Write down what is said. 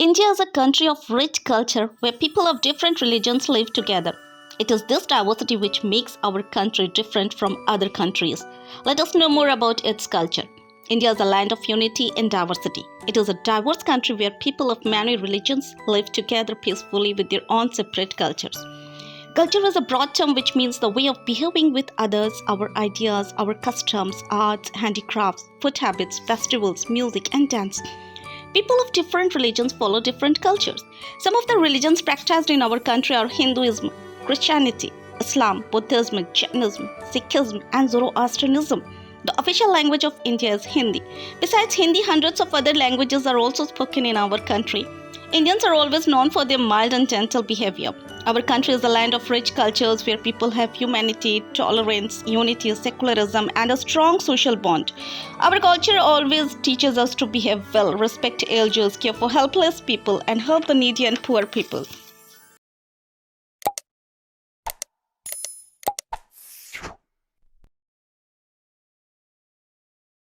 India is a country of rich culture where people of different religions live together. It is this diversity which makes our country different from other countries. Let us know more about its culture. India is a land of unity and diversity. It is a diverse country where people of many religions live together peacefully with their own separate cultures. Culture is a broad term which means the way of behaving with others, our ideas, our customs, arts, handicrafts, food habits, festivals, music, and dance. People of different religions follow different cultures. Some of the religions practiced in our country are Hinduism, Christianity, Islam, Buddhism, Jainism, Sikhism, and Zoroastrianism. The official language of India is Hindi. Besides Hindi, hundreds of other languages are also spoken in our country. Indians are always known for their mild and gentle behavior. Our country is a land of rich cultures where people have humanity, tolerance, unity, secularism, and a strong social bond. Our culture always teaches us to behave well, respect elders, care for helpless people, and help the needy and poor people.